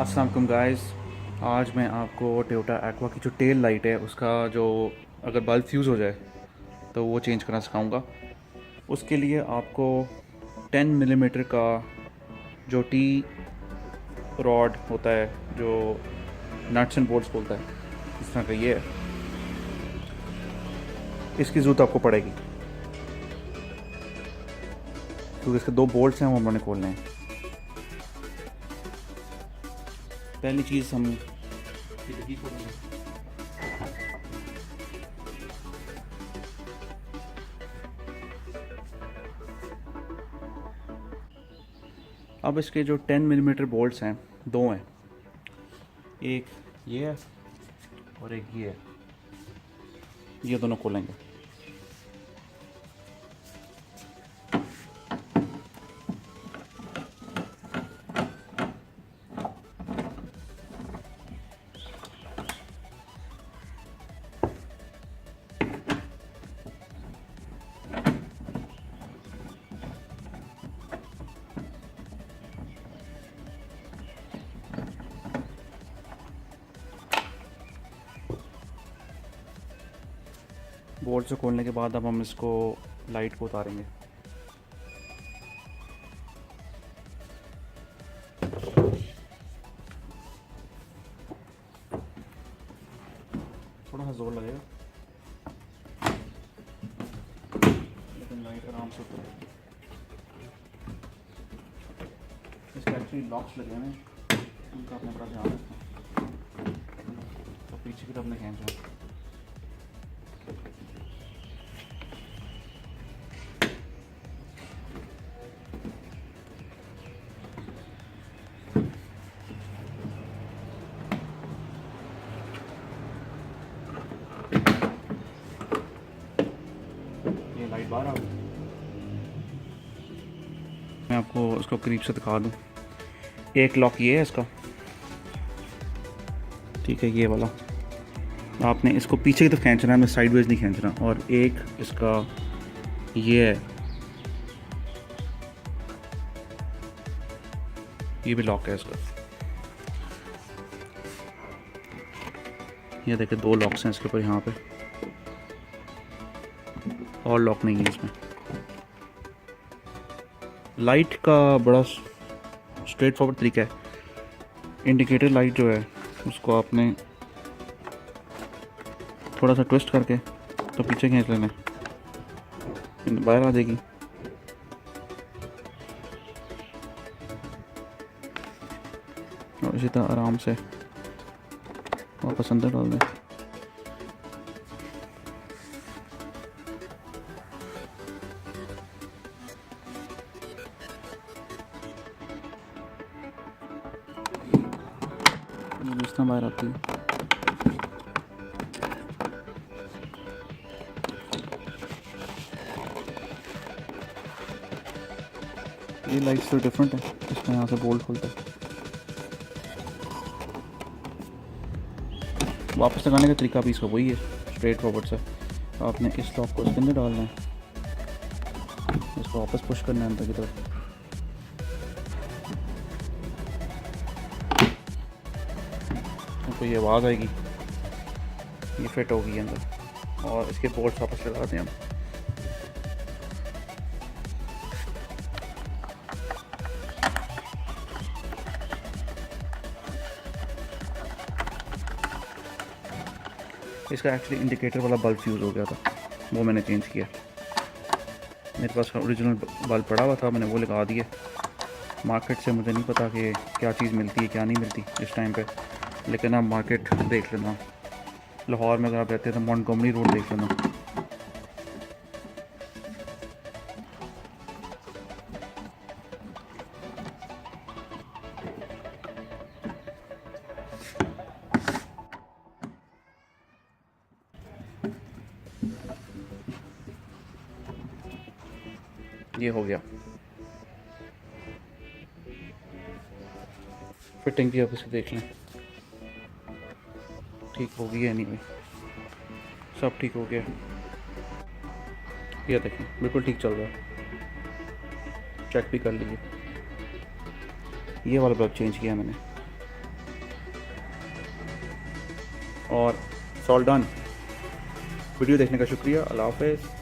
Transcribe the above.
अस्सलाम वालेकुम गाइस। आज मैं आपको टोयोटा एक्वा की जो टेल लाइट है उसका जो अगर बल्ब फ्यूज़ हो जाए तो वो चेंज करना सिखाऊंगा। उसके लिए आपको 10 मिलीमीटर का जो टी रॉड होता है, जो नट्स एंड बोल्ट्स बोलता है, इस तरह का ये है, इसकी ज़रूरत आपको पड़ेगी क्योंकि इसके दो बोल्ट्स हैं, वो हमने खोलने हैं। पहली चीज़ हम ये डिग्गी खोलेंगे। अब इसके जो 10 मिलीमीटर बोल्ट्स हैं, दो हैं, एक ये है और एक ये है, ये दोनों खोलेंगे। बोल्ट से खोलने के बाद अब हम इसको लाइट को उतारेंगे। थोड़ा सा जोर लगेगा लेकिन लाइट आराम से उतरेगी। इसके एक्चुअली लॉक्स लगे हैं, उनका अपने बड़ा ध्यान रखना। तो पीछे की तरफ में खींच रहा। ये लाइट बाहर आ गई। मैं आपको इसको करीब से दिखा दूँ। एक लॉक ये है इसका, ठीक है, ये वाला आपने इसको पीछे की तरफ खींचना है, मैं साइडवेज नहीं खींचना। और एक इसका ये है, ये भी लॉक है इसका। ये देखिए दो लॉक्स हैं इसके ऊपर, यहाँ पे और लॉक नहीं है इसमें। लाइट का बड़ा स्ट्रेट फॉरवर्ड तरीका है। इंडिकेटर लाइट जो है उसको आपने थोड़ा सा ट्विस्ट करके तो पीछे खींच लेना है, बाहर आ जाएगी। और इसी तरह आराम से वापस अंदर डाल दें। इस तरह बाहर आती है। ये लाइट से डिफरेंट है, इसमें यहाँ से बोल्ट खुलता है। वापस लगाने का तरीका भी इसका वही है, स्ट्रेट फॉरवर्ड से। आपने इस लॉक को इसके अंदर डालना है, इसको वापस पुश करना है अंदर की तरफ। तो ये आवाज़ आएगी, ये फिट होगी अंदर। और इसके बोल्ट वापस लगा दें हम। इसका एक्चुअली इंडिकेटर वाला बल्ब फ्यूज़ हो गया था, वो मैंने चेंज किया। मेरे पास ओरिजिनल बल्ब पड़ा हुआ था, मैंने वो लगा दिया। मार्केट से मुझे नहीं पता कि क्या चीज़ मिलती है क्या नहीं मिलती इस टाइम पे, लेकिन आप मार्केट देख लेना। लाहौर में अगर आप रहते हैं तो मॉन्टगोमरी रोड देख लेना। ये हो गया फिटिंग भी, आप इसे देख लें ठीक हो गई है। नहीं, सब ठीक हो गया। ये देखें बिल्कुल ठीक चल रहा है, चेक भी कर लीजिए। ये वाला बल्ब चेंज किया मैंने, और सॉल डन। वीडियो देखने का शुक्रिया। अल्लाह हाफ़िज़।